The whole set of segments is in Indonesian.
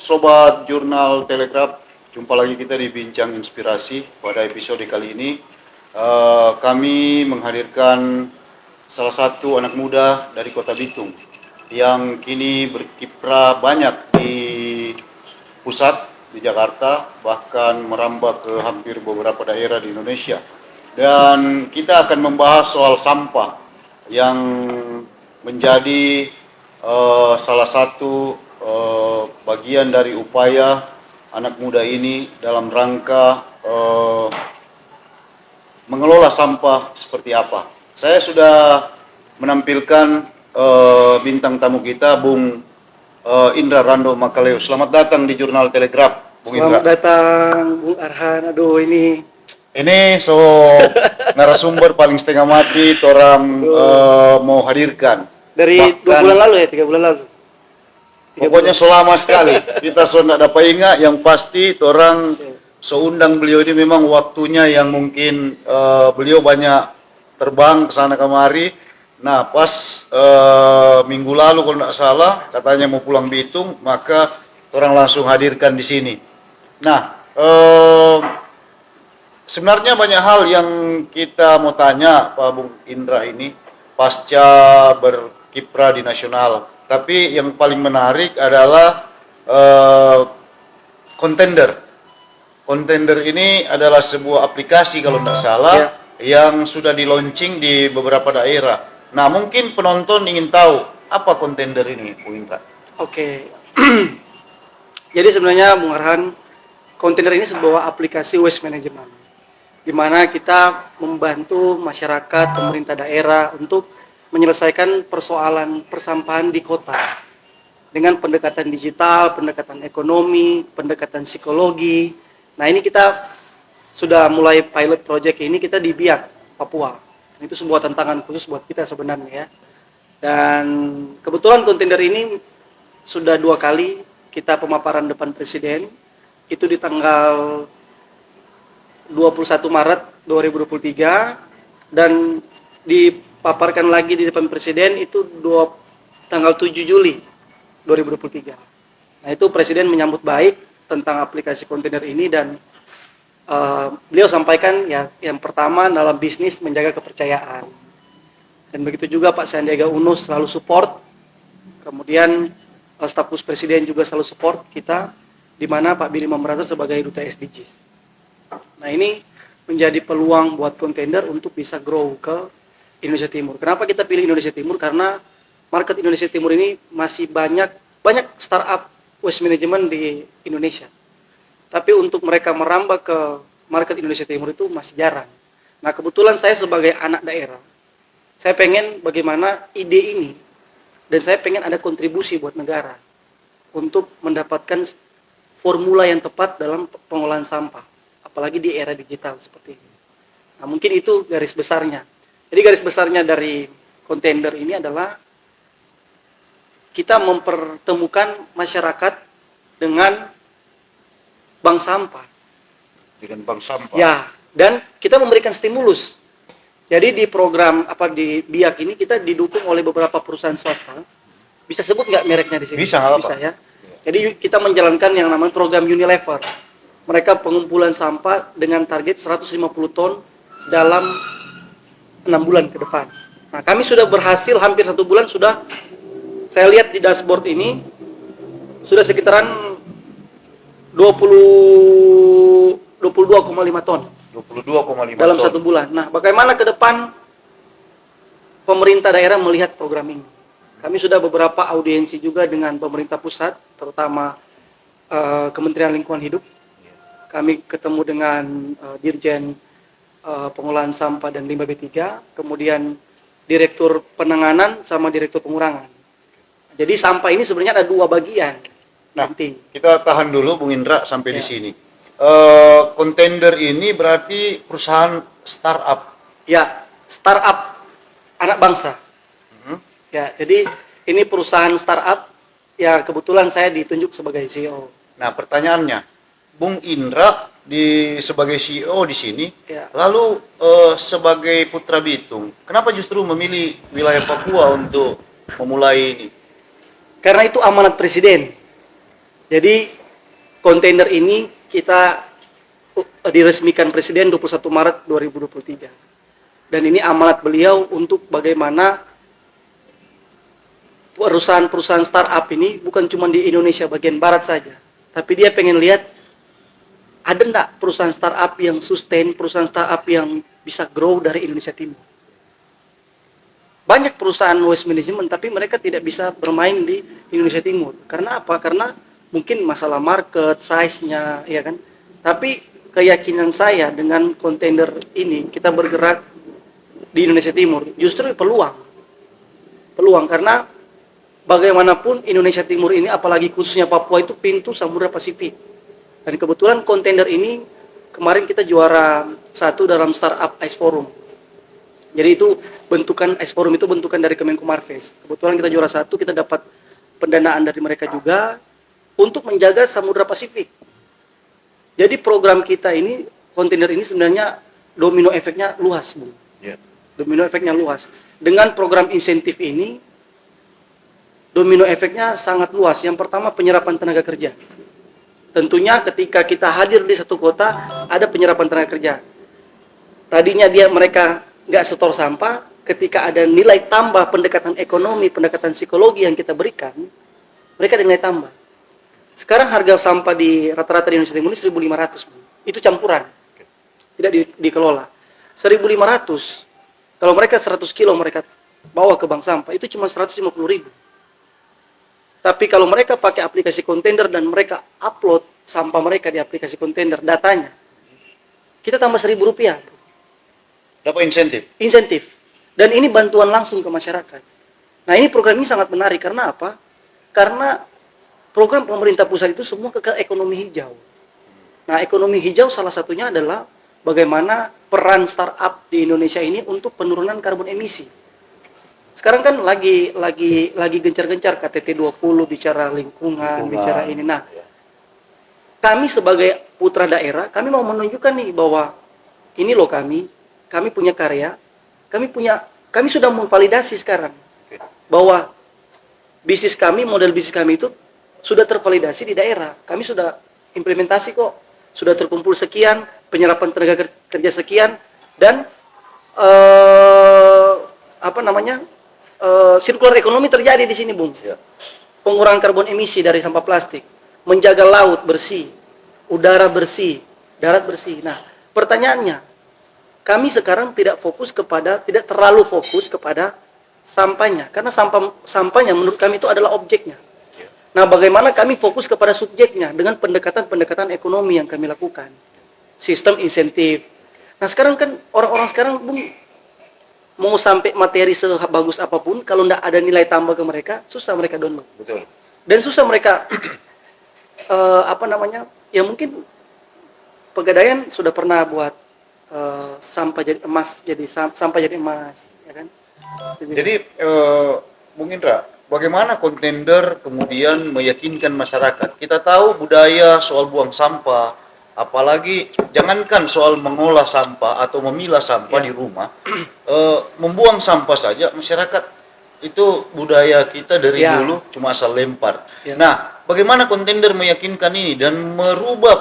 Sobat Jurnal Telegraf, jumpa lagi kita di Bincang Inspirasi. Pada episode kali ini, kami menghadirkan salah satu anak muda dari Kota Bitung yang kini berkiprah banyak di pusat di Jakarta, bahkan merambah ke hampir beberapa daerah di Indonesia. Dan kita akan membahas soal sampah yang menjadi salah satu bagian dari upaya anak muda ini dalam rangka mengelola sampah seperti apa. Saya sudah menampilkan bintang tamu kita, Bung Indra Rando Makaleo. Selamat datang di Jurnal Telegraf, Bung Indra. Selamat datang, Bung Arhan. Aduh, ini narasumber paling setengah mati orang mau hadirkan. dari Bahkan 2 bulan lalu ya, 3 bulan lalu. Pokoknya selama sekali. Kita sudah dapat ingat, yang pasti orang seundang beliau ini memang waktunya yang mungkin beliau banyak terbang ke sana kemari. Nah, pas minggu lalu kalau tidak salah katanya mau pulang Bitung, maka orang langsung hadirkan di sini. Nah, sebenarnya banyak hal yang kita mau tanya Pak Bung Indra ini pasca berkiprah di nasional. Tapi yang paling menarik adalah Contender. Contender ini adalah sebuah aplikasi kalau tidak salah yang sudah di-launching di beberapa daerah. Nah, mungkin penonton ingin tahu apa Contender ini, Bu Indra. Oke. Jadi sebenarnya Bung Arhan, Contender ini sebuah aplikasi waste management, di mana kita membantu masyarakat, pemerintah daerah untuk menyelesaikan persoalan persampahan di kota dengan pendekatan digital, pendekatan ekonomi, pendekatan psikologi. Nah, ini kita sudah mulai pilot project ini kita di Biak, Papua. Itu sebuah tantangan khusus buat kita sebenarnya ya. Dan kebetulan Contender ini sudah 2 kali kita pemaparan depan Presiden. Itu di tanggal 21 Maret 2023 dan dipaparkan lagi di depan Presiden itu tanggal 7 Juli 2023. Nah, itu Presiden menyambut baik tentang aplikasi Contender ini dan beliau sampaikan ya, yang pertama dalam bisnis menjaga kepercayaan. Dan begitu juga Pak Sandiaga Uno selalu support. Kemudian staf khusus Presiden juga selalu support kita, di mana Pak Billy Mamraza sebagai duta SDGs. Nah, ini menjadi peluang buat Contender untuk bisa grow ke Indonesia Timur. Kenapa kita pilih Indonesia Timur? Karena market Indonesia Timur ini masih banyak startup waste management di Indonesia. Tapi untuk mereka merambah ke market Indonesia Timur itu masih jarang. Nah, kebetulan saya sebagai anak daerah, saya pengen bagaimana ide ini, dan saya pengen ada kontribusi buat negara untuk mendapatkan formula yang tepat dalam pengolahan sampah, apalagi di era digital seperti ini. Nah, mungkin itu garis besarnya. Jadi garis besarnya dari Contender ini adalah kita mempertemukan masyarakat dengan bank sampah. Dengan bank sampah. Ya, dan kita memberikan stimulus. Jadi di program di Biak ini kita didukung oleh beberapa perusahaan swasta. Bisa sebut nggak mereknya di sini? Bisa, apa? Bisa ya. Jadi kita menjalankan yang namanya program Unilever. Mereka pengumpulan sampah dengan target 150 ton dalam 6 bulan ke depan. Nah, kami sudah berhasil hampir 1 bulan sudah, saya lihat di dashboard ini sudah sekitaran 22,5 ton 22,5 dalam ton. 1 bulan. Nah, bagaimana ke depan pemerintah daerah melihat program ini? Kami sudah beberapa audiensi juga dengan pemerintah pusat, terutama Kementerian Lingkungan Hidup. Kami ketemu dengan Dirjen Pengolahan Sampah dan Limbah B3, kemudian Direktur Penanganan sama Direktur Pengurangan. Jadi sampah ini sebenarnya ada 2 bagian. Nah, penting. kita tahan dulu Bung Indra sampai di sini. Contender ini berarti perusahaan startup. Ya, startup anak bangsa. Ya, jadi ini perusahaan startup ya, kebetulan saya ditunjuk sebagai CEO. Nah, pertanyaannya, Bung Indra sebagai CEO di sini, lalu sebagai putra Bitung, kenapa justru memilih wilayah Papua untuk memulai ini? Karena itu amanat Presiden. Jadi kontainer ini kita diresmikan Presiden 21 Maret 2023. Dan ini amanat beliau untuk bagaimana perusahaan-perusahaan startup ini bukan cuma di Indonesia bagian barat saja, tapi dia pengen lihat ada enggak perusahaan startup yang sustain, perusahaan startup yang bisa grow dari Indonesia Timur. Banyak perusahaan waste management tapi mereka tidak bisa bermain di Indonesia Timur. Karena apa? Karena mungkin masalah market, size-nya, ya kan. Tapi keyakinan saya dengan kontainer ini kita bergerak di Indonesia Timur justru peluang karena bagaimanapun Indonesia Timur ini apalagi khususnya Papua itu pintu Samudra Pasifik. Dan kebetulan kontainer ini kemarin kita juara 1 dalam Startup Ice Forum. Jadi itu bentukan Ice Forum itu bentukan dari Kemenko Marves. Kebetulan kita juara 1, kita dapat pendanaan dari mereka juga untuk menjaga Samudra Pasifik. Jadi program kita ini, kontainer ini sebenarnya domino efeknya luas, Bu. Yeah. Domino efeknya luas. Dengan program insentif ini, domino efeknya sangat luas. Yang pertama penyerapan tenaga kerja. Tentunya ketika kita hadir di satu kota, ada penyerapan tenaga kerja. Tadinya mereka nggak setor sampah, ketika ada nilai tambah pendekatan ekonomi, pendekatan psikologi yang kita berikan, mereka ada nilai tambah. Sekarang harga sampah di rata-rata di Indonesia Timur ini 1.500, itu campuran, tidak dikelola. 1.500, kalau mereka 100 kilo mereka bawa ke bank sampah, itu cuma 150.000. Tapi kalau mereka pakai aplikasi kontainer dan mereka upload sampah mereka di aplikasi kontainer, datanya, kita tambah Rp1.000. Dapat insentif? Insentif. Dan ini bantuan langsung ke masyarakat. Nah ini program ini sangat menarik, karena apa? Karena program pemerintah pusat itu semua ke ekonomi hijau. Nah, ekonomi hijau salah satunya adalah bagaimana peran startup di Indonesia ini untuk penurunan karbon emisi. Sekarang kan lagi gencar-gencar KTT 20 bicara lingkungan, bicara ini. Nah, kami sebagai putra daerah, kami mau menunjukkan nih bahwa ini loh kami punya karya, kami sudah memvalidasi sekarang bahwa model bisnis kami itu sudah tervalidasi di daerah. Kami sudah implementasi kok. Sudah terkumpul sekian, penyerapan tenaga kerja sekian, dan sirkular ekonomi terjadi di sini, Bung. Ya. Pengurangan karbon emisi dari sampah plastik, menjaga laut bersih, udara bersih, darat bersih. Nah, pertanyaannya, kami sekarang tidak terlalu fokus kepada sampahnya, karena sampahnya menurut kami itu adalah objeknya. Nah, bagaimana kami fokus kepada subjeknya dengan pendekatan ekonomi yang kami lakukan. Sistem insentif. Nah, sekarang kan orang-orang sekarang, Bung, mau sampai materi sebagus apapun, kalau tidak ada nilai tambah ke mereka, susah mereka download. Betul. Dan susah mereka, ya mungkin Pegadaian sudah pernah buat sampah jadi emas, sampah jadi emas, ya kan? Jadi, Bung Indra, bagaimana kontainer kemudian meyakinkan masyarakat? Kita tahu budaya soal buang sampah, apalagi jangankan soal mengolah sampah atau memilah sampah di rumah, membuang sampah saja masyarakat itu budaya kita dari dulu cuma asal lempar. Nah, bagaimana kontainer meyakinkan ini dan merubah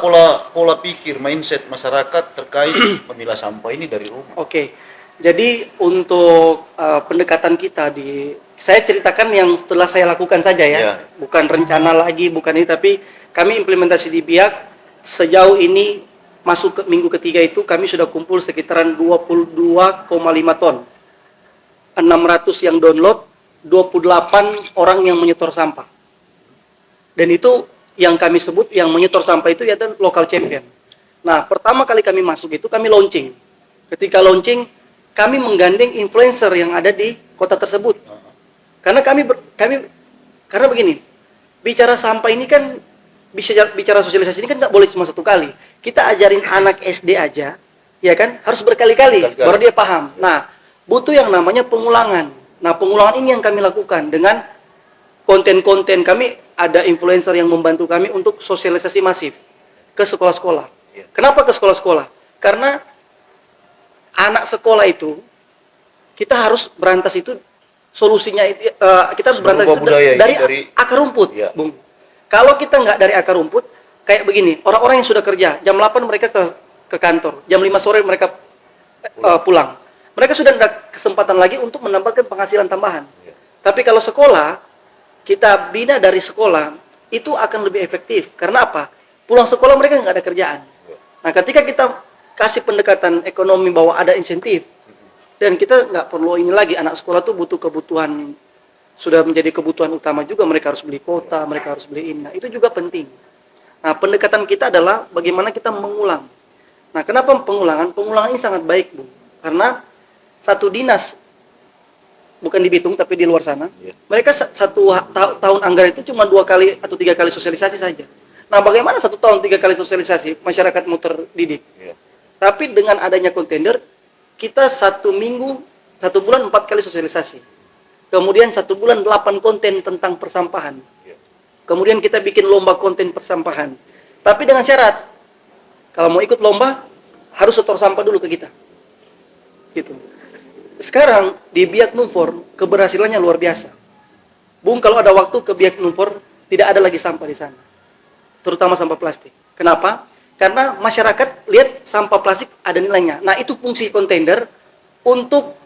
pola pikir, mindset masyarakat terkait memilah sampah ini dari rumah? Oke. Jadi untuk pendekatan kita saya ceritakan yang setelah saya lakukan saja ya. Bukan rencana lagi, bukan ini, tapi kami implementasi di Biak sejauh ini masuk ke minggu ketiga itu kami sudah kumpul sekitaran 22,5 ton. 600 yang download, 28 orang yang menyetor sampah. Dan itu yang kami sebut yang menyetor sampah itu yaitu local champion. Nah, pertama kali kami masuk itu kami launching. Ketika launching, kami menggandeng influencer yang ada di kota tersebut. Karena karena begini, bicara sampah ini kan, bicara sosialisasi ini kan nggak boleh cuma satu kali. Kita ajarin anak SD aja, ya kan, harus berkali-kali baru dia paham. Nah, butuh yang namanya pengulangan. Nah, pengulangan ini yang kami lakukan dengan konten-konten. Kami ada influencer yang membantu kami untuk sosialisasi masif ke sekolah-sekolah. Kenapa ke sekolah-sekolah? Karena anak sekolah itu kita harus berantas itu, solusinya itu kita harus berantas itu dari akar rumput, Bung. Kalau kita nggak dari akar rumput, kayak begini, orang-orang yang sudah kerja, jam 8 mereka ke kantor, jam 5 sore mereka pulang. Mereka sudah ada kesempatan lagi untuk mendapatkan penghasilan tambahan. Tapi kalau sekolah, kita bina dari sekolah, itu akan lebih efektif. Karena apa? Pulang sekolah mereka nggak ada kerjaan. Nah, ketika kita kasih pendekatan ekonomi bahwa ada insentif, dan kita nggak perlu ini lagi, anak sekolah tuh butuh kebutuhan, sudah menjadi kebutuhan utama juga, mereka harus beli kota, mereka harus beli ini. Nah, itu juga penting. Nah, pendekatan kita adalah bagaimana kita mengulang. Nah, kenapa pengulangan? Pengulangan ini sangat baik, Bu. Karena satu dinas, bukan di Bitung tapi di luar sana, mereka satu tahun anggaran itu cuma 2 kali atau 3 kali sosialisasi saja. Nah, bagaimana 1 tahun 3 kali sosialisasi masyarakat mau terdidik? Tapi dengan adanya kontender, kita 1 minggu, 1 bulan 4 kali sosialisasi. Kemudian 1 bulan 8 konten tentang persampahan. Kemudian kita bikin lomba konten persampahan. Tapi dengan syarat, kalau mau ikut lomba harus setor sampah dulu ke kita. Gitu. Sekarang di Biak Numfor keberhasilannya luar biasa. Bung, kalau ada waktu ke Biak Numfor tidak ada lagi sampah di sana. Terutama sampah plastik. Kenapa? Karena masyarakat lihat sampah plastik ada nilainya. Nah, itu fungsi kontender untuk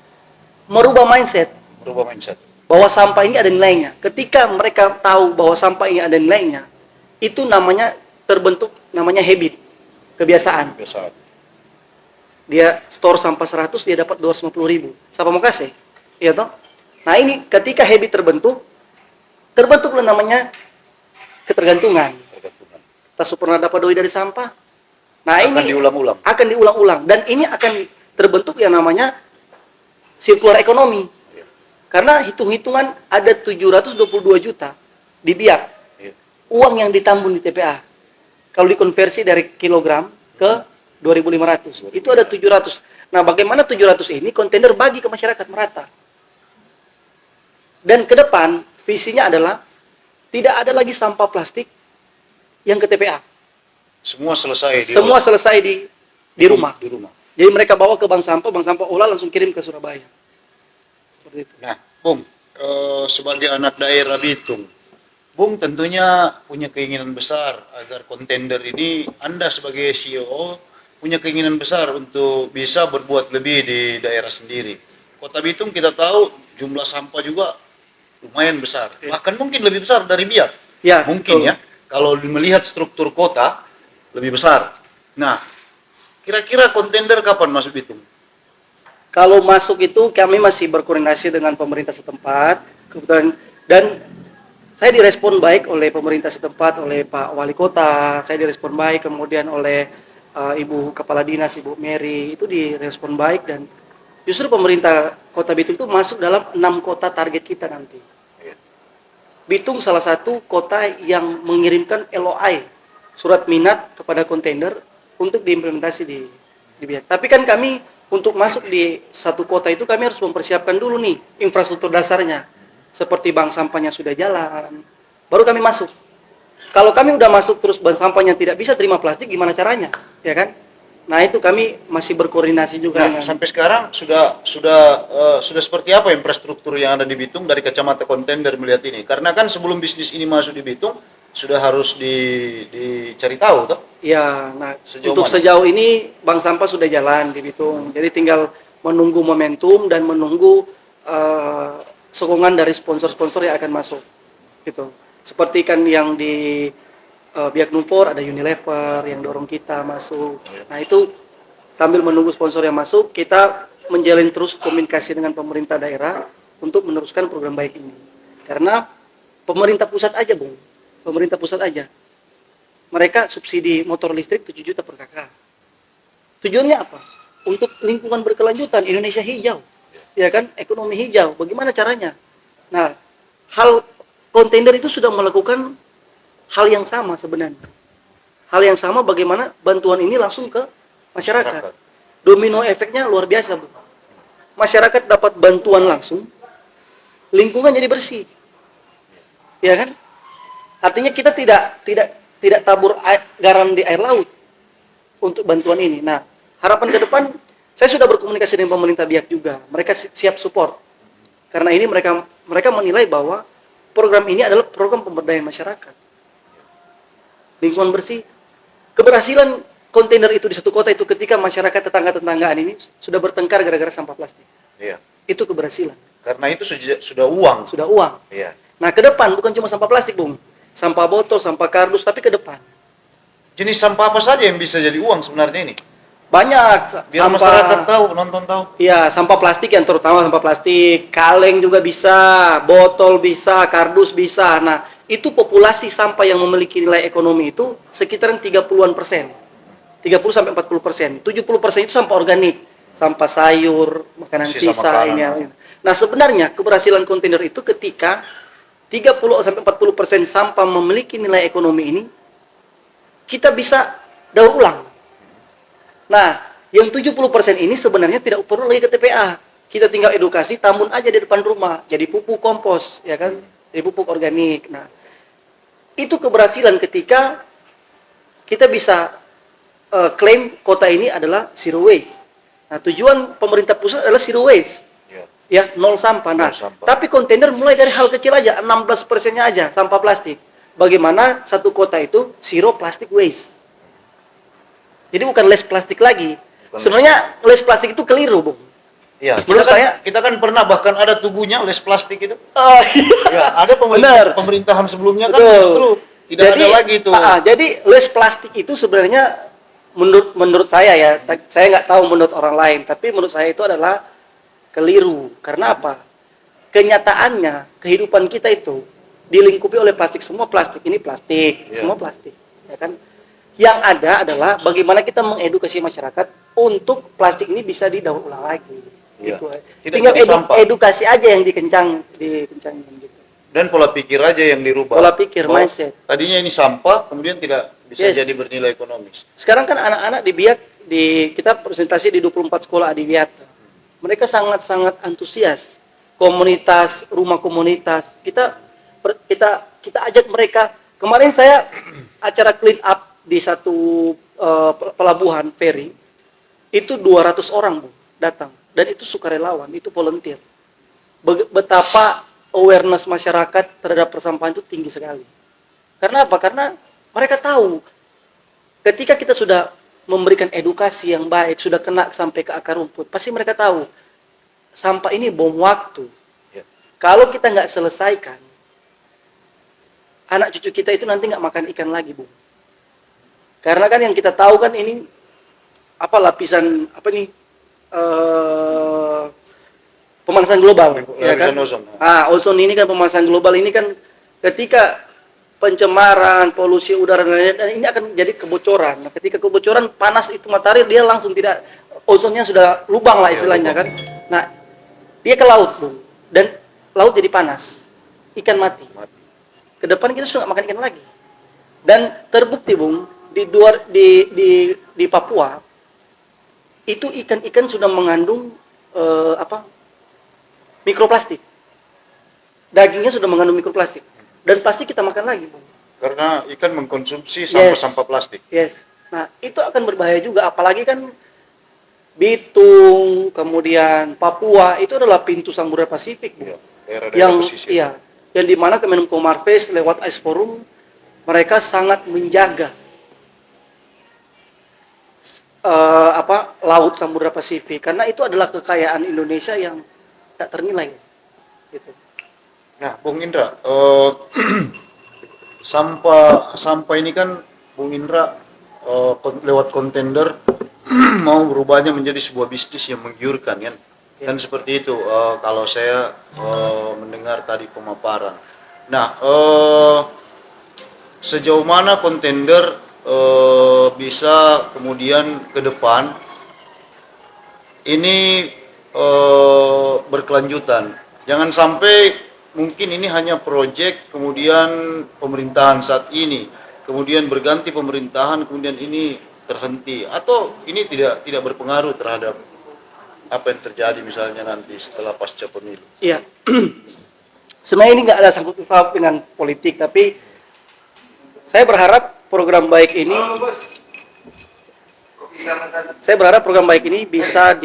merubah mindset. Bahwa sampah ini ada nilainya. Ketika mereka tahu bahwa sampah ini ada nilainya, itu namanya terbentuk namanya habit, kebiasaan. Dia store sampah 100, dia dapat 250.000. Siapa mau kasih? Iya toh? Nah, ini ketika habit terbentuklah namanya ketergantungan. Tak pernah dapat doi dari sampah. Nah, akan ini diulang-ulang. Akan diulang-ulang dan ini akan terbentuk yang namanya sirkular ekonomi. Karena hitung-hitungan ada 722 juta di Biak. Uang yang ditambun di TPA. Kalau dikonversi dari kilogram ke 2.500, itu ada 700. Nah, bagaimana 700 ini kontender bagi ke masyarakat merata. Dan ke depan visinya adalah tidak ada lagi sampah plastik yang ke TPA. Semua selesai di rumah. Jadi mereka bawa ke bank sampah olah langsung kirim ke Surabaya. Seperti itu. Nah, Bung, sebagai anak daerah Bitung, Bung tentunya punya keinginan besar agar kontender ini, Anda sebagai CEO punya keinginan besar untuk bisa berbuat lebih di daerah sendiri. Kota Bitung kita tahu jumlah sampah juga lumayan besar, bahkan mungkin lebih besar dari Biak. Ya, mungkin betul. Ya, kalau melihat struktur kota lebih besar. Nah, kira-kira kontender kapan masuk Bitung? Kalau masuk itu kami masih berkoordinasi dengan pemerintah setempat, kebetulan, dan saya direspon baik oleh pemerintah setempat, oleh Pak Wali Kota, saya direspon baik, kemudian oleh Ibu Kepala Dinas, Ibu Mary, itu direspon baik, dan justru pemerintah Kota Bitung itu masuk dalam 6 kota target kita nanti. Bitung salah satu kota yang mengirimkan LOI, surat minat kepada kontender untuk diimplementasi di Biak. Tapi kan kami untuk masuk di satu kota itu kami harus mempersiapkan dulu nih infrastruktur dasarnya. Seperti bank sampahnya sudah jalan, baru kami masuk. Kalau kami udah masuk terus bank sampahnya tidak bisa terima plastik, gimana caranya? Ya kan? Nah, itu kami masih berkoordinasi juga dengan... Sampai sekarang sudah seperti apa infrastruktur yang ada di Bitung dari kacamata kontender melihat ini? Karena kan sebelum bisnis ini masuk di Bitung sudah harus dicari tahu toh? Ya, nah sejauh ini bank sampah sudah jalan di Bitung. Jadi tinggal menunggu momentum dan menunggu sokongan dari sponsor-sponsor yang akan masuk. Gitu. Seperti kan yang di Biak Numfor ada Unilever yang dorong kita masuk. Nah, itu sambil menunggu sponsor yang masuk, kita menjalin terus komunikasi dengan pemerintah daerah untuk meneruskan program baik ini. Karena pemerintah pusat aja, Bung. Pemerintah pusat aja. Mereka subsidi motor listrik 7 juta per kakak. Tujuannya apa? Untuk lingkungan berkelanjutan, Indonesia hijau. Ya kan? Ekonomi hijau. Bagaimana caranya? Nah, hal kontender itu sudah melakukan hal yang sama sebenarnya. Hal yang sama bagaimana bantuan ini langsung ke masyarakat. Domino efeknya luar biasa, Bu. Masyarakat dapat bantuan langsung, lingkungan jadi bersih. Ya kan? Artinya kita tidak tabur garam di air laut untuk bantuan ini. Nah, harapan ke depan saya sudah berkomunikasi dengan pemerintah Biak juga. Mereka siap support. Karena ini mereka menilai bahwa program ini adalah program pemberdayaan masyarakat. lingkungan bersih. Keberhasilan kontainer itu di satu kota itu ketika masyarakat tetangga-tetanggaan ini sudah bertengkar gara-gara sampah plastik. Iya. Itu keberhasilan. Karena itu sudah uang. Sudah uang. Iya. Nah, ke depan bukan cuma sampah plastik, Bung. Sampah botol, sampah kardus, tapi ke depan. Jenis sampah apa saja yang bisa jadi uang sebenarnya ini? Banyak Biar masyarakat tahu, penonton tahu. Iya, sampah plastik yang terutama sampah plastik, kaleng juga bisa, botol bisa, kardus bisa. Nah, itu populasi sampah yang memiliki nilai ekonomi itu sekitaran 30-an persen. 30 sampai 40%. 70% itu sampah organik, sampah sayur, makanan sisa ini. Nah, sebenarnya keberhasilan kontainer itu ketika 30 sampai 40% sampah memiliki nilai ekonomi ini kita bisa daur ulang. Nah, yang 70% ini sebenarnya tidak perlu lagi ke TPA. Kita tinggal edukasi, tambun aja di depan rumah, jadi pupuk kompos, ya kan? Jadi pupuk organik. Nah, itu keberhasilan ketika kita bisa klaim kota ini adalah zero waste. Nah, tujuan pemerintah pusat adalah zero waste. Ya, nol sampah. Nah, tapi kontainer mulai dari hal kecil aja, 16%-nya aja sampah plastik. Bagaimana satu kota itu zero plastic waste. Jadi bukan less plastik lagi. Sebenarnya less plastik itu keliru, Bung. Iya, menurut kita kan pernah bahkan ada tubuhnya less plastik itu. Oh, iya. Ya, ada pemerintahan sebelumnya kan justru tidak ada lagi itu. Jadi less plastik itu sebenarnya menurut saya ya, saya nggak tahu menurut orang lain, tapi menurut saya itu adalah keliru. Karena apa? Kenyataannya kehidupan kita itu dilingkupi oleh plastik, semua plastik ini plastik, semua plastik, ya kan? Yang ada adalah bagaimana kita mengedukasi masyarakat untuk plastik ini bisa didaur ulang lagi. Gitu. Tinggal edukasi aja yang dikencangin gitu. Dan pola pikir aja yang dirubah. Pola pikir, mindset. Tadinya ini sampah, kemudian tidak bisa jadi bernilai ekonomis. Sekarang kan anak-anak di Biak, kita presentasi di 24 sekolah adiwiyata. Mereka sangat-sangat antusias. Komunitas, rumah komunitas, kita ajak mereka. Kemarin saya acara clean up di satu pelabuhan feri, itu 200 orang, Bu, datang. Dan itu sukarelawan, itu volunteer. Betapa awareness masyarakat terhadap persampahan itu tinggi sekali. Karena apa? Karena mereka tahu ketika kita sudah memberikan edukasi yang baik, sudah kena sampai ke akar rumput, pasti mereka tahu sampah ini bom waktu. Kalau kita nggak selesaikan, anak cucu kita itu nanti nggak makan ikan lagi, Bu. Karena kan yang kita tahu kan ini lapisan pemanasan global, ya kan? Ozon ini kan pemanasan global ini kan ketika pencemaran, polusi udara dan ini akan jadi kebocoran. Nah, ketika kebocoran panas itu matahari dia langsung tidak, ozonnya sudah lubang lah istilahnya kan. Nah, dia ke laut, Bung. Dan laut jadi panas. Ikan mati. Kedepan kita sudah nggak makan ikan lagi. Dan terbukti, Bung, di Papua itu ikan-ikan sudah mengandung mikroplastik. Dagingnya sudah mengandung mikroplastik. Dan pasti kita makan lagi, Bung. Karena ikan mengkonsumsi sampah-sampah plastik. Nah, itu akan berbahaya juga, apalagi kan Bitung, kemudian Papua itu adalah pintu Samudra Pasifik, Bu. Yang di mana Kemenko Marves lewat Ice Forum mereka sangat menjaga laut Samudra Pasifik karena itu adalah kekayaan Indonesia yang tak ternilai, gitu. Nah, Bung Indra, sampah ini kan Bung Indra lewat kontainer mau berubahnya menjadi sebuah bisnis yang menggiurkan kan? Kan seperti itu kalau saya mendengar tadi pemaparan. Nah, sejauh mana kontainer bisa kemudian ke depan ini berkelanjutan. Jangan sampai mungkin ini hanya proyek kemudian pemerintahan saat ini, kemudian berganti pemerintahan kemudian ini terhenti atau ini tidak berpengaruh terhadap apa yang terjadi misalnya nanti setelah pasca pemilu. Iya. Sebenarnya ini nggak ada sangkut paut dengan politik, tapi saya berharap program baik ini bisa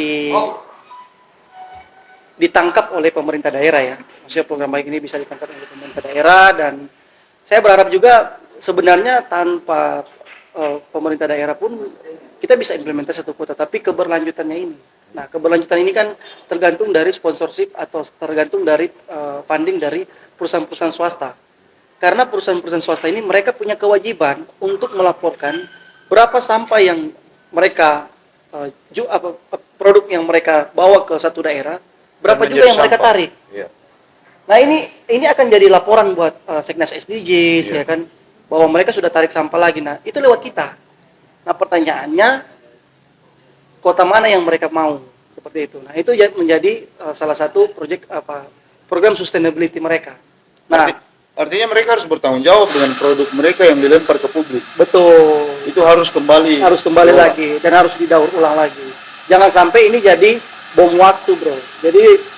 ditangkap oleh pemerintah daerah ya. Maksudnya program baik ini bisa ditangkap oleh pemerintah daerah dan saya berharap juga sebenarnya tanpa pemerintah daerah pun kita bisa implementasi satu kota, tapi keberlanjutannya ini. Nah, keberlanjutan ini kan tergantung dari sponsorship atau tergantung dari funding dari perusahaan-perusahaan swasta. Karena perusahaan-perusahaan swasta ini mereka punya kewajiban untuk melaporkan berapa sampah yang mereka produk yang mereka bawa ke satu daerah, berapa juga yang mereka tarik. Ya. Nah, ini akan jadi laporan buat Seknas SDGs ya kan, bahwa mereka sudah tarik sampah lagi. Nah, itu lewat kita. Nah, pertanyaannya kota mana yang mereka mau seperti itu. Nah, itu menjadi salah satu program sustainability mereka. Nah, artinya mereka harus bertanggung jawab dengan produk mereka yang dilempar ke publik. betul. Itu harus kembali Lagi dan harus didaur ulang lagi. Jangan sampai ini jadi bom waktu, bro. Jadi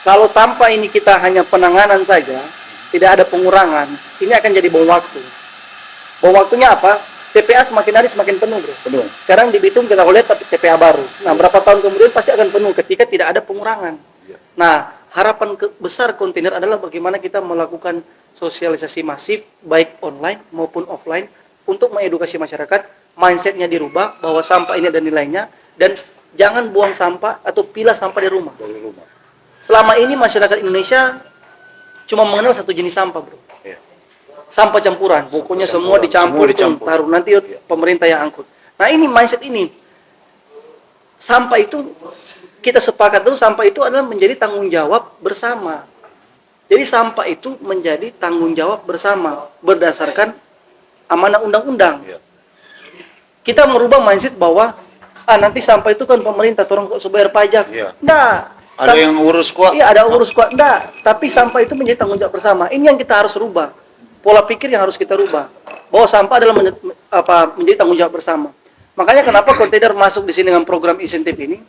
kalau sampah ini kita hanya penanganan saja, tidak ada pengurangan, ini akan jadi bom waktu. Bom waktunya apa? TPA semakin hari semakin penuh, bro. Penuh. Sekarang di Bitung kita lihat TPA baru. Nah, berapa tahun kemudian pasti akan penuh ketika tidak ada pengurangan. Ya. Nah, harapan besar kontainer adalah bagaimana kita melakukan sosialisasi masif, baik online maupun offline, untuk mengedukasi masyarakat, mindsetnya dirubah bahwa sampah ini ada nilainya, dan jangan buang sampah atau pilah sampah di rumah. Dari rumah. Selama ini masyarakat Indonesia cuma mengenal satu jenis sampah, bro. Ya. Sampah campuran, pokoknya semua dicampur, taruh nanti pemerintah yang angkut. Nah, ini mindset ini. Sampah itu kita sepakat dulu, sampah itu adalah menjadi tanggung jawab bersama. Jadi sampah itu menjadi tanggung jawab bersama berdasarkan amanah undang-undang. Ya. Kita merubah mindset bahwa nanti sampah itu kan pemerintah, orang kok bayar pajak. Ya. Nah, Ada yang urus kok. Iya, ada urus kok. Enggak, tapi sampah itu menjadi tanggung jawab bersama. Ini yang kita harus rubah. Pola pikir yang harus kita rubah. Bahwa sampah adalah menjadi tanggung jawab bersama. Makanya kenapa kontainer masuk di sini dengan program insentif ini?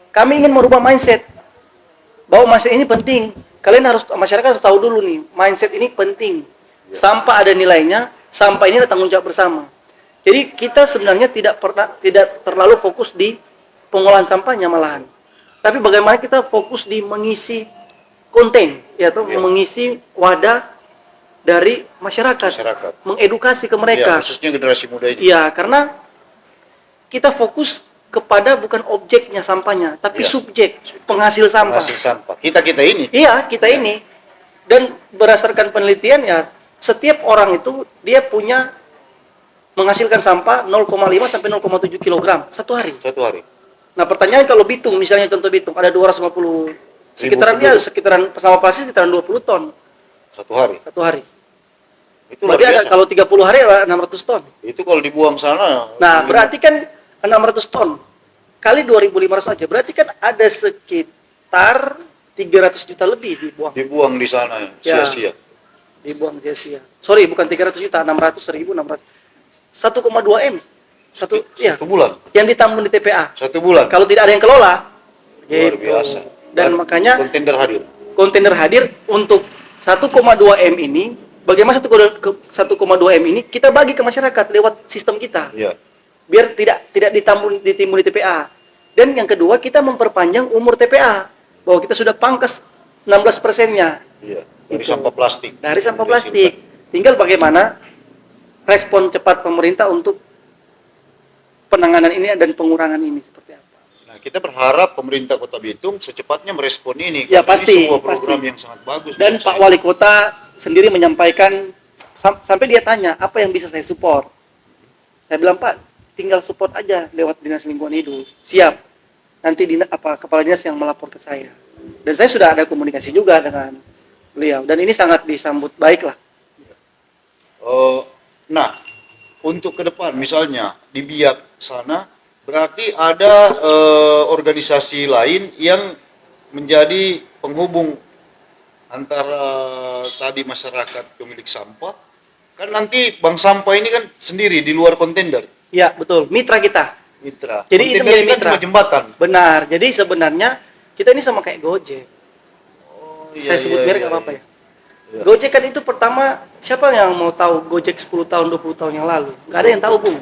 Kami ingin merubah mindset. Bahwa mindset ini penting. Masyarakat harus tahu dulu nih, mindset ini penting. Sampah ada nilainya, sampah ini ada tanggung jawab bersama. Jadi kita sebenarnya tidak terlalu fokus di pengolahan sampahnya malahan. Tapi bagaimana kita fokus di mengisi konten, mengisi wadah dari masyarakat, mengedukasi ke mereka. Khususnya generasi muda ini. Iya, karena kita fokus kepada bukan objeknya sampahnya, tapi subjek, penghasil sampah. Penghasil sampah. Kita ini. Iya, kita ini. Dan berdasarkan penelitian ya, setiap orang itu dia punya menghasilkan sampah 0,5 sampai 0,7 kg satu hari. Satu hari. Nah, pertanyaan kalau Bitung, misalnya contoh Bitung, ada 250 sekitaran sampah plastik sekitaran 20 ton. Satu hari. Satu hari. Itu berarti ada, kalau 30 hari ada 600 ton. Itu kalau dibuang sana. Nah, berarti kan 600 ton kali 2.500 saja. Berarti kan ada sekitar 300 juta lebih dibuang. Dibuang di sana sia-sia. Dibuang sia-sia. Sorry, bukan 300 juta, 600.600. 1,2 M. Satu bulan. Yang ditambung di TPA. 1 bulan. Kalau tidak ada yang kelola. Luar biasa. Dan makanya kontainer hadir untuk 1,2 M ini. Bagaimana 1,2 M ini kita bagi ke masyarakat lewat sistem kita. Iya. Biar tidak ditimbun di TPA. Dan yang kedua, kita memperpanjang umur TPA. Bahwa kita sudah pangkas 16%-nya. Iya. Dari sampah plastik. Dari sampah plastik. Tinggal bagaimana respon cepat pemerintah untuk penanganan ini dan pengurangan ini seperti apa. Nah, kita berharap pemerintah Kota Bitung secepatnya merespon ini. Ya, pasti. Ini sebuah program yang sangat bagus. Dan Pak Wali Kota sendiri menyampaikan, sampai dia tanya, apa yang bisa saya support? Saya bilang, Pak, tinggal support aja lewat Dinas Lingkungan Hidup. Siap. Nanti kepala dinas yang melapor ke saya. Dan saya sudah ada komunikasi juga dengan beliau. Dan ini sangat disambut baik lah. Nah, untuk ke depan misalnya di Biak sana berarti ada organisasi lain yang menjadi penghubung antara tadi masyarakat pemilik sampah. Kan nanti bank sampah ini kan sendiri di luar kontainer. Iya, betul. Mitra kita. Mitra. Jadi itu menjadi mitra. Kan jembatan. Benar. Jadi sebenarnya kita ini sama kayak Gojek. Saya sebut merek apa ya? Gojek kan itu pertama, siapa yang mau tahu Gojek 10 tahun, 20 tahun yang lalu? Nggak ada yang tahu, Bung.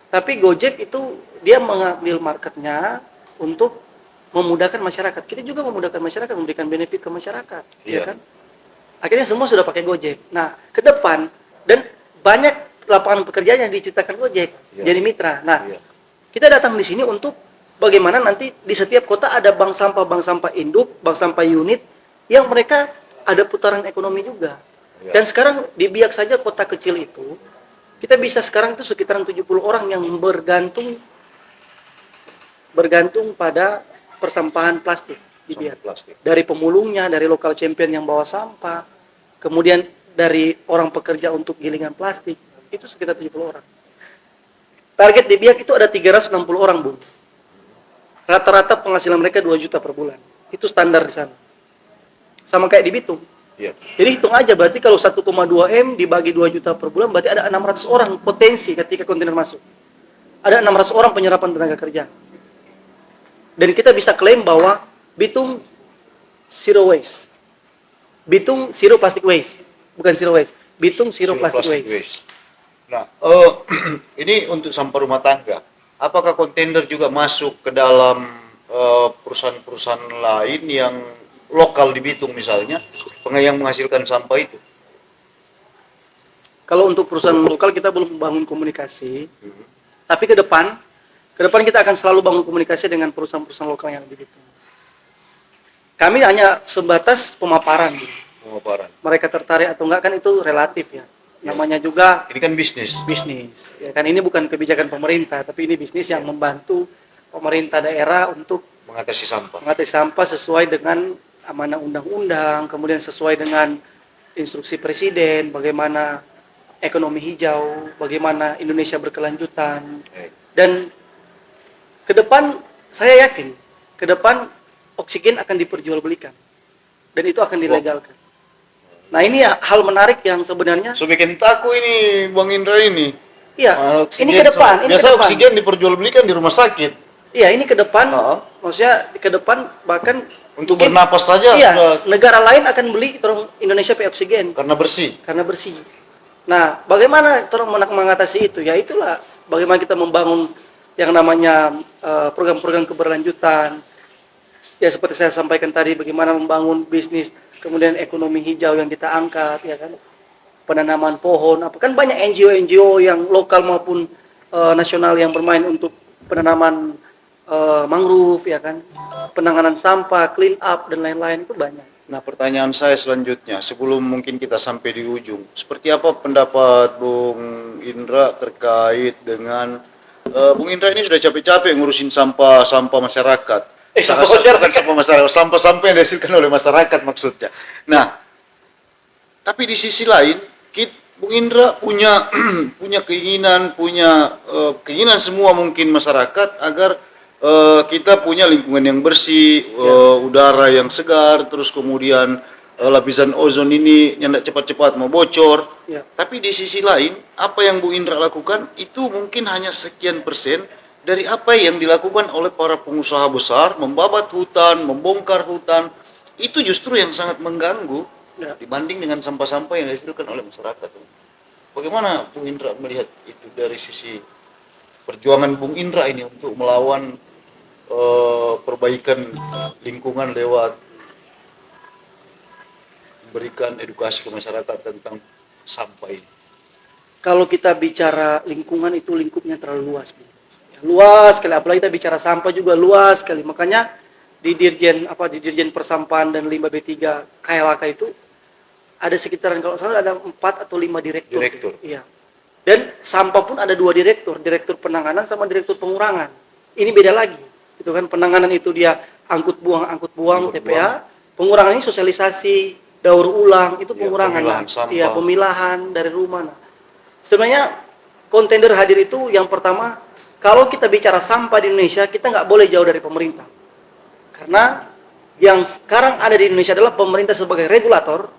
Tapi Gojek itu dia mengambil marketnya untuk memudahkan masyarakat. Kita juga memudahkan masyarakat, memberikan benefit ke masyarakat, ya kan? Akhirnya semua sudah pakai Gojek. Nah, ke depan dan banyak lapangan pekerjaan yang diciptakan Gojek Iya. jadi mitra. Nah, Iya. kita datang di sini untuk bagaimana nanti di setiap kota ada bank sampah induk, bank sampah unit yang mereka ada putaran ekonomi juga. Iya. Dan sekarang di Biak saja kota kecil itu kita bisa sekarang itu sekitaran 70 orang yang bergantung pada persampahan plastik di Sampah Biak. plastik. Dari pemulungnya, dari lokal champion yang bawa sampah, kemudian dari orang pekerja untuk gilingan plastik, itu sekitar 70 orang. Target di Biak itu ada 360 orang, Bung. Rata-rata penghasilan mereka 2 juta per bulan. Itu standar di sana. Sama kayak di Bitung. Iya. Jadi hitung aja, berarti kalau 1,2 M dibagi 2 juta per bulan, berarti ada 600 orang potensi ketika kontainer masuk. Ada 600 orang penyerapan tenaga kerja. Dan kita bisa klaim bahwa Bitung zero waste. Bitung zero plastic waste. Bukan zero waste. Bitung zero plastic waste. Nah, ini untuk sampah rumah tangga. Apakah kontainer juga masuk ke dalam perusahaan-perusahaan lain yang lokal di Bitung misalnya, yang menghasilkan sampah itu? Kalau untuk perusahaan lokal kita belum membangun komunikasi, tapi ke depan kita akan selalu bangun komunikasi dengan perusahaan-perusahaan lokal yang di Bitung. Kami hanya sebatas pemaparan. Pemaparan. Mereka tertarik atau enggak kan itu relatif ya. Namanya juga Ini kan bisnis. ya kan, ini bukan kebijakan pemerintah, tapi ini bisnis yang membantu pemerintah daerah untuk Mengatasi sampah. mengatasi sampah sesuai dengan amanah undang-undang, kemudian sesuai dengan instruksi presiden, bagaimana ekonomi hijau, bagaimana Indonesia berkelanjutan. Dan ke depan saya yakin, ke depan oksigen akan diperjualbelikan dan itu akan dilegalkan. Nah, ini hal menarik yang sebenarnya. So bikin taku ini Bang Indra ini. Iya, Oksigen, ini ke depan. biasa oksigen diperjualbelikan di rumah sakit. Iya, ini ke depan. Oh. Maksudnya ke depan bahkan Untuk mungkin, bernapas saja iya, sudah, negara lain akan beli orang Indonesia pakai oksigen karena bersih. karena bersih. Nah, bagaimana orang mengatasi itu? Ya itulah bagaimana kita membangun yang namanya program-program keberlanjutan. Ya seperti saya sampaikan tadi, bagaimana membangun bisnis, kemudian ekonomi hijau yang kita angkat, ya kan, penanaman pohon, apa kan banyak NGO yang lokal maupun nasional yang bermain untuk penanaman mangrove, ya kan, penanganan sampah, clean up dan lain-lain, itu banyak. Nah, pertanyaan saya selanjutnya, sebelum mungkin kita sampai di ujung, seperti apa pendapat Bung Indra terkait dengan Bung Indra ini sudah capek-capek ngurusin sampah masyarakat. Sampah-sampah yang dihasilkan oleh masyarakat maksudnya. Nah, tapi di sisi lain, Bung Indra punya keinginan semua mungkin masyarakat agar kita punya lingkungan yang bersih, udara yang segar, terus kemudian lapisan ozon ini yang tidak cepat-cepat mau bocor. Ya. Tapi di sisi lain, apa yang Bung Indra lakukan itu mungkin hanya sekian persen dari apa yang dilakukan oleh para pengusaha besar, membabat hutan, membongkar hutan. Itu justru yang sangat mengganggu dibanding dengan sampah-sampah yang dihasilkan oleh masyarakat. Bagaimana Bung Indra melihat itu dari sisi perjuangan Bung Indra ini untuk melawan perbaikan lingkungan lewat memberikan edukasi ke masyarakat tentang sampah ini? Kalau kita bicara lingkungan itu lingkupnya terlalu luas, Bu. Ya, luas sekali, apalagi kita bicara sampah juga luas sekali. Makanya di Dirjen Persampahan dan Limbah B3 KLHK itu ada sekitaran, kalau salah ada 4 atau 5 direktur. Iya. Dan sampah pun ada 2 direktur penanganan sama direktur pengurangan. Ini beda lagi. Itu kan penanganan itu dia angkut buang TPA, pengurangan ini sosialisasi, daur ulang, itu pengurangan. Iya, pemilahan dari rumah. Nah, sebenarnya kontainer hadir itu yang pertama, kalau kita bicara sampah di Indonesia, kita nggak boleh jauh dari pemerintah. Karena yang sekarang ada di Indonesia adalah pemerintah sebagai regulator,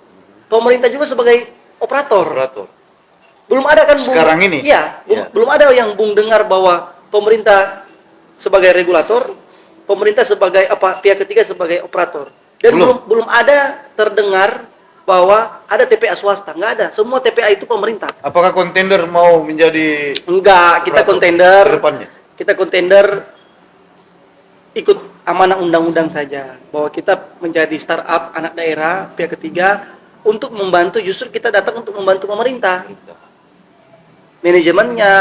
pemerintah juga sebagai operator. Belum ada kan sekarang ini? Iya, belum ada yang Bung dengar bahwa pemerintah sebagai regulator, pemerintah sebagai pihak ketiga sebagai operator. Dan belum ada terdengar bahwa ada TPA swasta, nggak ada. Semua TPA itu pemerintah. Apakah kontainer mau menjadi? Enggak, kita kontainer ikut amanah undang-undang saja. Bahwa kita menjadi startup anak daerah, pihak ketiga, untuk membantu, justru kita datang untuk membantu pemerintah. manajemennya,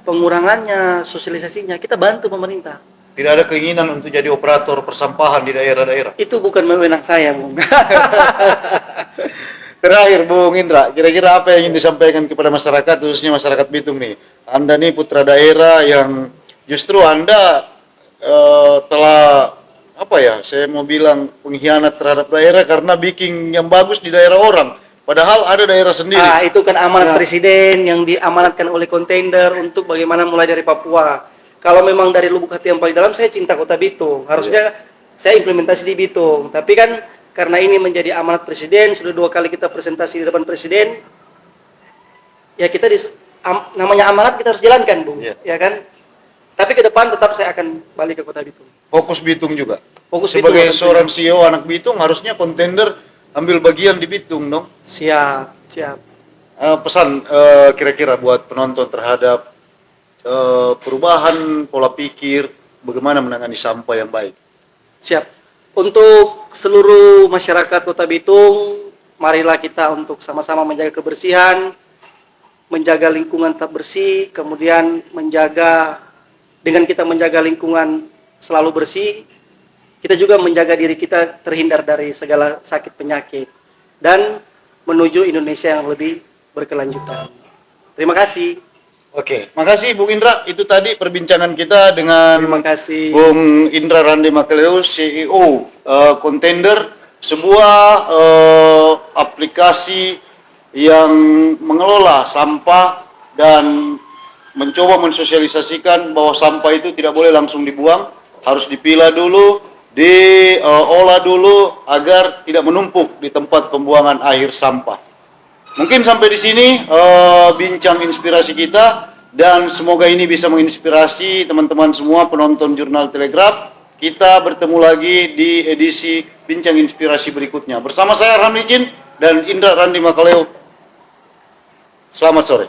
pengurangannya, sosialisasinya, kita bantu pemerintah. Tidak ada keinginan untuk jadi operator persampahan di daerah-daerah. Itu bukan wewenang saya, Bung. Terakhir, Bung Indra, kira-kira apa yang ingin disampaikan kepada masyarakat, khususnya masyarakat Bitung nih? Anda nih putra daerah yang justru Anda telah apa ya? Saya mau bilang pengkhianat terhadap daerah karena bikin yang bagus di daerah orang. Padahal ada daerah sendiri. Itu kan amanat Ya. presiden yang diamanatkan oleh kontender untuk bagaimana mulai dari Papua. Kalau memang dari lubuk hati yang paling dalam, saya cinta Kota Bitung. Harusnya saya implementasi di Bitung. Tapi kan karena ini menjadi amanat presiden, sudah 2 kali kita presentasi di depan presiden, ya kita namanya amanat kita harus jalankan, Bung. Ya. Ya kan? Tapi ke depan tetap saya akan balik ke Kota Bitung. Fokus Bitung juga. Fokus Sebagai Bitung, seorang CEO anak Bitung, harusnya kontender ambil bagian di Bitung dong. Siap, siap. Pesan kira-kira buat penonton terhadap perubahan pola pikir, bagaimana menangani sampah yang baik. Siap. Untuk seluruh masyarakat Kota Bitung, marilah kita untuk sama-sama menjaga kebersihan, menjaga lingkungan tetap bersih, kemudian dengan kita menjaga lingkungan selalu bersih, kita juga menjaga diri kita terhindar dari segala sakit penyakit dan menuju Indonesia yang lebih berkelanjutan. Terima kasih. Oke, makasih Bung Indra. Itu tadi perbincangan kita dengan Terima kasih. Bung Indra Randi Makaleus, CEO Kontender, sebuah aplikasi yang mengelola sampah dan mencoba mensosialisasikan bahwa sampah itu tidak boleh langsung dibuang, harus dipilah dulu, diolah dulu agar tidak menumpuk di tempat pembuangan akhir sampah. Mungkin sampai di sini bincang inspirasi kita, dan semoga ini bisa menginspirasi teman-teman semua penonton Jurnal Telegraf. Kita bertemu lagi di edisi bincang inspirasi berikutnya. Bersama saya Ramli Jin dan Indra Randi Makaleo. Selamat sore.